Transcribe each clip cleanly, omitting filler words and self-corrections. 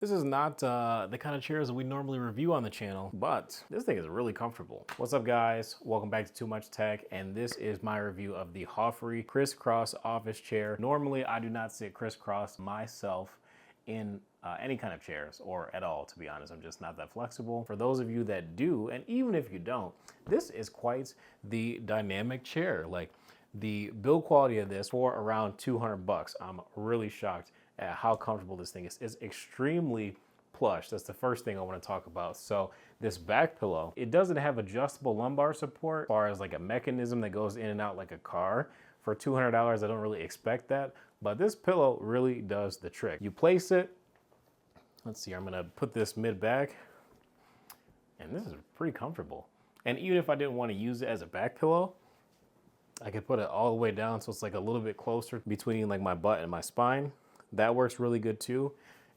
This is not the kind of chairs that we normally review on the channel, but this thing is really comfortable. What's up, guys? Welcome back to Too Much Tech, and this is my review of the Hofre Crisscross office chair. Normally, I do not sit crisscross myself in any kind of chairs or at all, to be honest. I'm just not that flexible. For those of you that do, and even if you don't, this is quite the dynamic chair. Like, the build quality of this for around 200 bucks, I'm really shocked at how comfortable this thing is. It's extremely plush. That's the first thing I want to talk about. So this back pillow, it doesn't have adjustable lumbar support as far as like a mechanism that goes in and out like a car. For $200, I don't really expect that, but this pillow really does the trick. You place it, let's see, I'm gonna put this mid back, and this is pretty comfortable. And even if I didn't want to use it as a back pillow, I could put it all the way down so it's like a little bit closer between like my butt and my spine. That works really good too.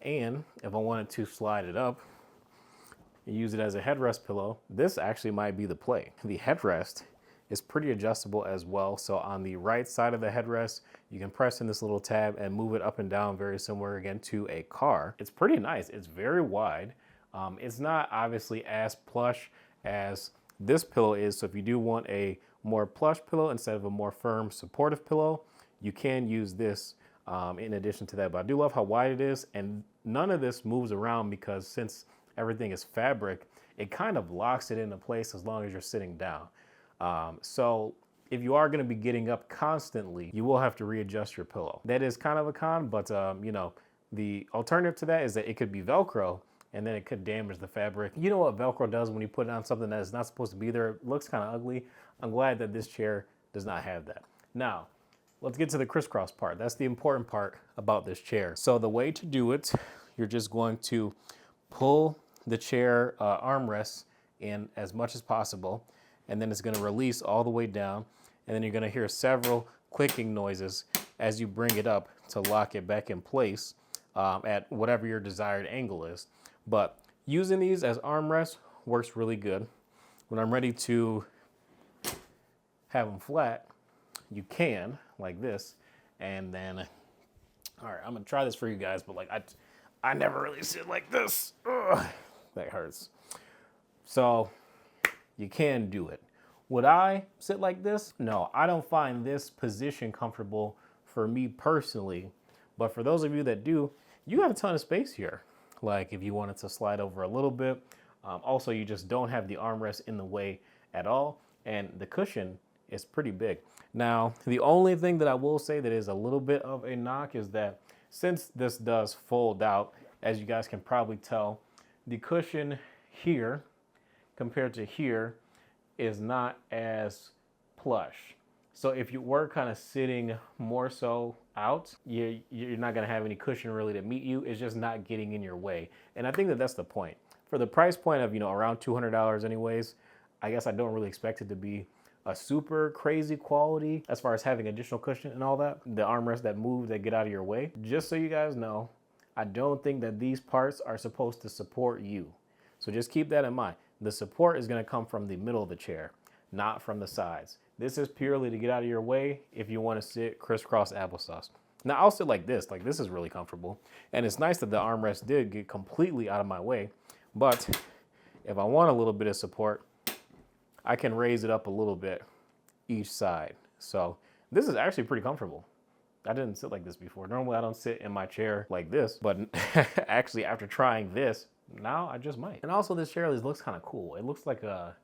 And if I wanted to slide it up and use it as a headrest pillow, this actually might be the play. The headrest is pretty adjustable as well. So on the right side of the headrest, you can press in this little tab and move it up and down, very similar again to a car. It's pretty nice. It's very wide. It's not obviously as plush as this pillow is. So if you do want a more plush pillow instead of a more firm supportive pillow, you can use this in addition to that. But I do love how wide it is, and none of this moves around because since everything is fabric, it kind of locks it into place as long as you're sitting down. So if you are going to be getting up constantly, you will have to readjust your pillow. That is kind of a con, but you know, the alternative to that is that it could be Velcro, and then it could damage the fabric. You know what Velcro does when you put it on something that is not supposed to be there? It looks kind of ugly. I'm glad that this chair does not have that. Now, let's get to the crisscross part. That's the important part about this chair. So the way to do it, you're just going to pull the chair armrests in as much as possible, and then it's going to release all the way down, and then you're going to hear several clicking noises as you bring it up to lock it back in place at whatever your desired angle is. But using these as armrests works really good. When I'm ready to have them flat, you can, like this, and then, all right, I'm gonna try this for you guys, but like, I never really sit like this. Ugh, that hurts. So you can do it. Would I sit like this? No, I don't find this position comfortable for me personally, but for those of you that do, you have a ton of space here. Like if you wanted to slide over a little bit, also you just don't have the armrest in the way at all, and the cushion is pretty big. Now, the only thing that I will say that is a little bit of a knock is that since this does fold out, as you guys can probably tell, the cushion here compared to here is not as plush. So if you were kind of sitting more so out, you're not gonna have any cushion really to meet you. It's just not getting in your way. And I think that that's the point. For the price point of, you know, around $200 anyways, I guess I don't really expect it to be a super crazy quality as far as having additional cushion and all that. The armrests that move, that get out of your way. Just so you guys know, I don't think that these parts are supposed to support you. So just keep that in mind. The support is gonna come from the middle of the chair, not from the sides. This is purely to get out of your way if you wanna sit crisscross applesauce. Now I'll sit like this is really comfortable. And it's nice that the armrest did get completely out of my way, but if I want a little bit of support, I can raise it up a little bit each side. So this is actually pretty comfortable. I didn't sit like this before. Normally I don't sit in my chair like this, but actually after trying this, now I just might. And also this chair looks kind of cool. It looks like a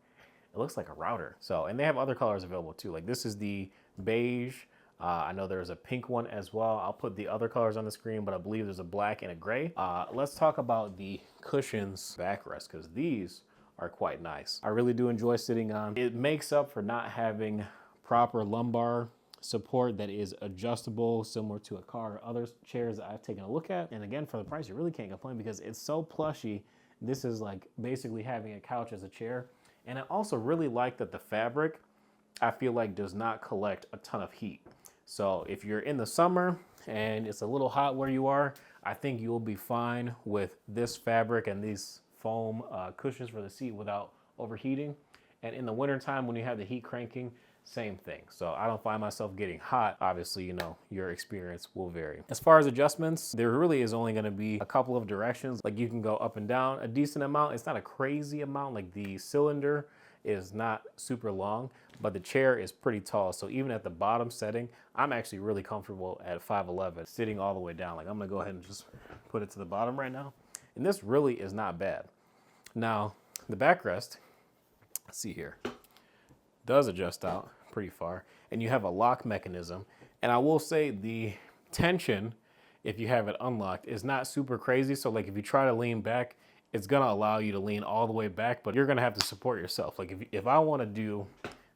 router. So, and they have other colors available too. Like this is the beige. I know there's a pink one as well. I'll put the other colors on the screen, but I believe there's a black and a gray. Let's talk about the cushions backrest, because these are quite nice. I really do enjoy sitting on. It makes up for not having proper lumbar support that is adjustable, similar to a car or other chairs that I've taken a look at. And again, for the price, you really can't complain because it's so plushy. This is like basically having a couch as a chair. And I also really like that the fabric, I feel like, does not collect a ton of heat. So if you're in the summer and it's a little hot where you are, I think you'll be fine with this fabric and these foam cushions for the seat without overheating. And in the wintertime when you have the heat cranking, same thing. So I don't find myself getting hot. Obviously, you know, your experience will vary. As far as adjustments, there really is only gonna be a couple of directions. Like you can go up and down a decent amount. It's not a crazy amount. Like the cylinder is not super long, but the chair is pretty tall. So even at the bottom setting, I'm actually really comfortable at 5'11", sitting all the way down. Like I'm gonna go ahead and just put it to the bottom right now. And this really is not bad. Now, the backrest, let's see here, does adjust out pretty far, and you have a lock mechanism. And I will say the tension, if you have it unlocked, is not super crazy. So like if you try to lean back, it's gonna allow you to lean all the way back, but you're gonna have to support yourself. Like if I wanna do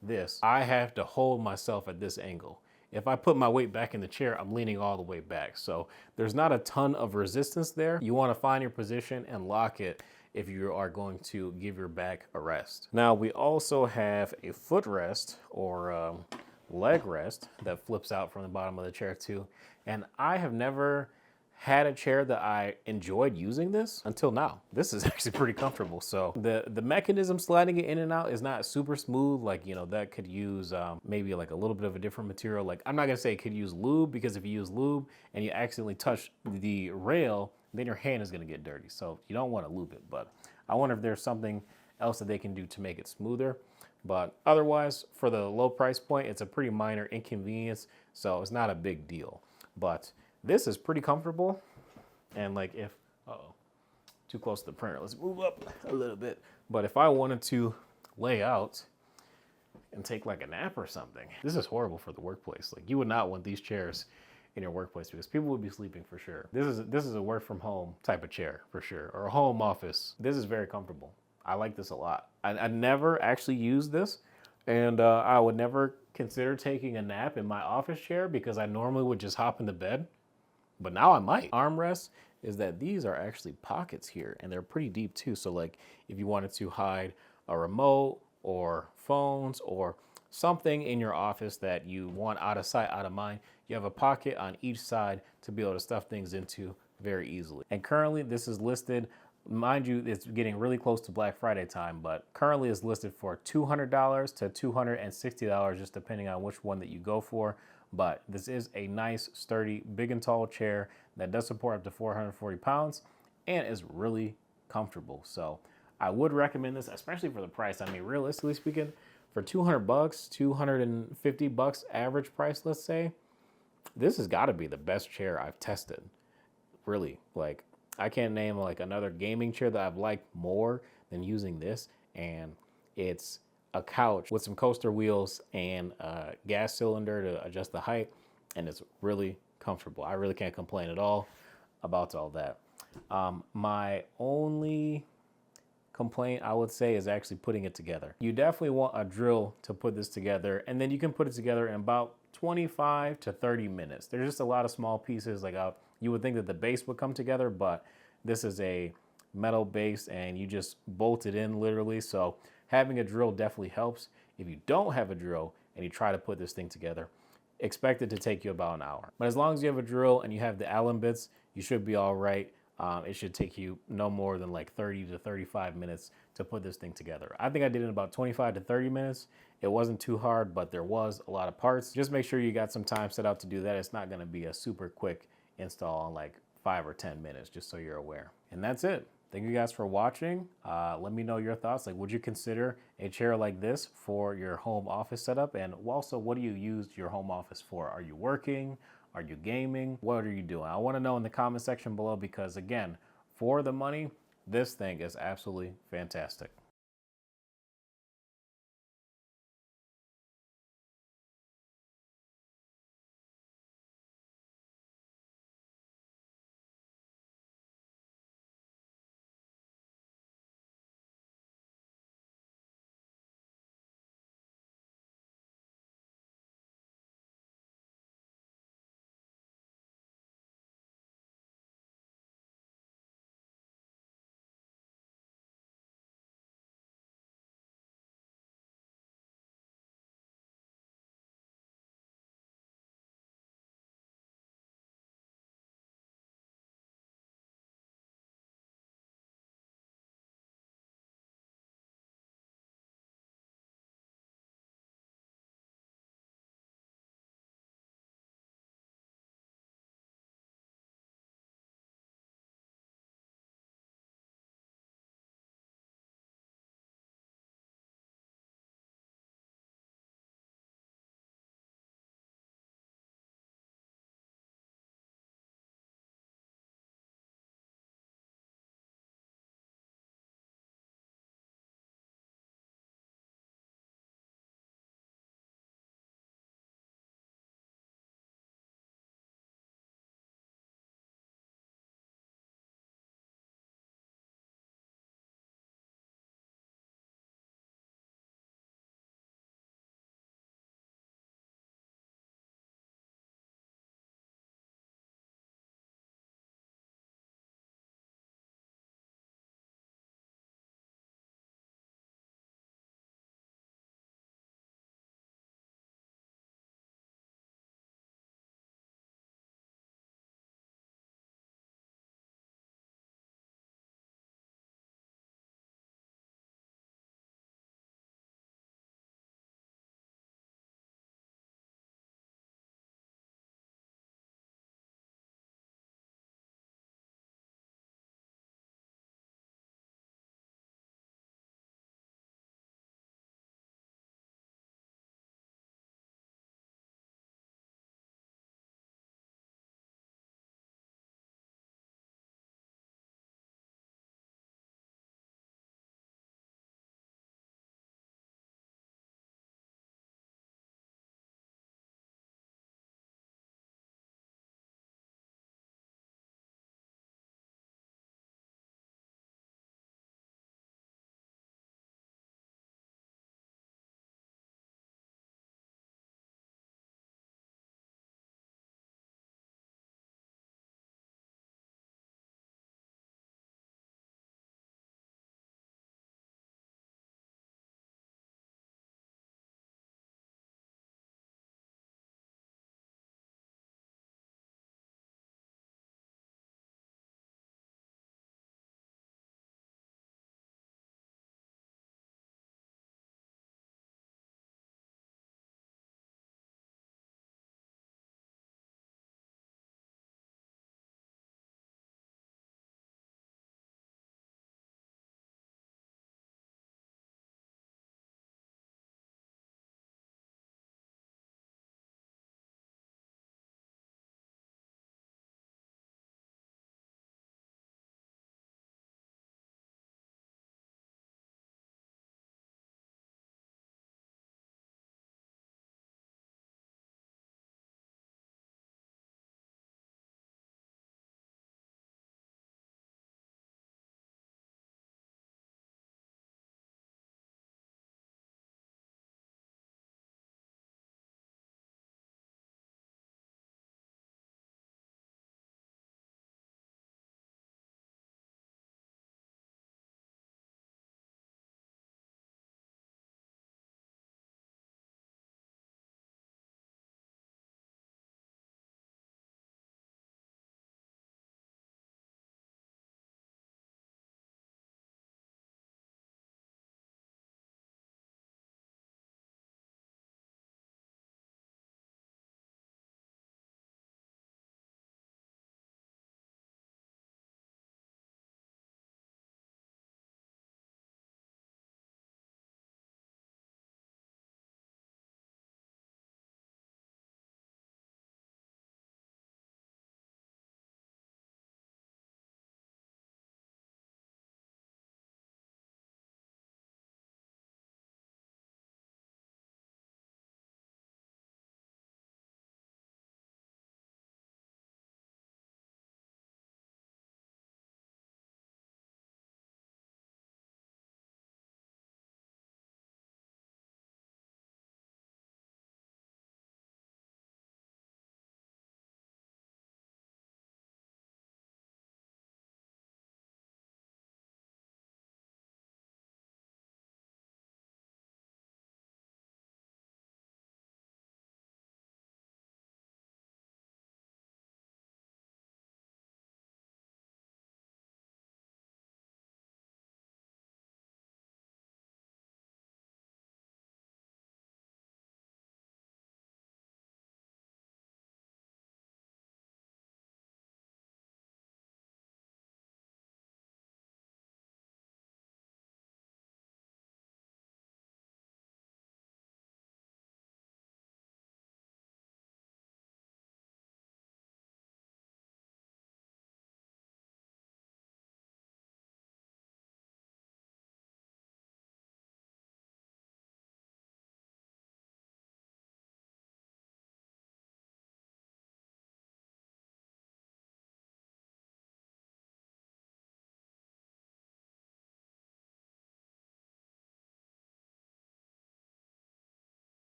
this, I have to hold myself at this angle. If I put my weight back in the chair, I'm leaning all the way back. So there's not a ton of resistance there. You wanna find your position and lock it if you are going to give your back a rest. Now we also have a footrest or leg rest that flips out from the bottom of the chair too. And I have never had a chair that I enjoyed using this until now. This is actually pretty comfortable. So the mechanism sliding it in and out is not super smooth. Like, you know, that could use maybe like a little bit of a different material. Like I'm not gonna say it could use lube, because if you use lube and you accidentally touch the rail, then your hand is gonna get dirty. So you don't wanna lube it, but I wonder if there's something else that they can do to make it smoother. But otherwise, for the low price point, it's a pretty minor inconvenience. So it's not a big deal, but this is pretty comfortable. And like if, too close to the printer, let's move up a little bit. But if I wanted to lay out and take like a nap or something, this is horrible for the workplace. Like you would not want these chairs in your workplace because people would be sleeping for sure. This is a work from home type of chair for sure, or a home office. This is very comfortable. I like this a lot. I never actually used this, and I would never consider taking a nap in my office chair because I normally would just hop into bed. But now I might. Armrest is that these are actually pockets here, and they're pretty deep too. So like if you wanted to hide a remote or phones or something in your office that you want out of sight, out of mind, you have a pocket on each side to be able to stuff things into very easily. And currently this is listed, mind you, it's getting really close to Black Friday time, but currently it's listed for $200 to $260, just depending on which one that you go for. But this is a nice, sturdy, big and tall chair that does support up to 440 pounds and is really comfortable. So I would recommend this, especially for the price. I mean, realistically speaking, for 200 bucks, 250 bucks average price, let's say, this has got to be the best chair I've tested. Really, like I can't name like another gaming chair that I've liked more than using this. And it's a couch with some coaster wheels and a gas cylinder to adjust the height, and it's really comfortable. I really can't complain at all about all that. My only complaint, I would say, is actually putting it together. You definitely want a drill to put this together, and then you can put it together in about 25 to 30 minutes. There's just a lot of small pieces. Like you would think that the base would come together, but this is a metal base and you just bolt it in literally. So having a drill definitely helps. If you don't have a drill and you try to put this thing together, expect it to take you about an hour. But as long as you have a drill and you have the Allen bits, you should be all right. It should take you no more than like 30 to 35 minutes to put this thing together. I think I did it in about 25 to 30 minutes. It wasn't too hard, but there was a lot of parts. Just make sure you got some time set out to do that. It's not gonna be a super quick install in like 5 or 10 minutes, just so you're aware. And that's it. Thank you guys for watching. Let me know your thoughts. Like, would you consider a chair like this for your home office setup? And also, what do you use your home office for? Are you working? Are you gaming? What are you doing? I want to know in the comment section below because, again, for the money, this thing is absolutely fantastic.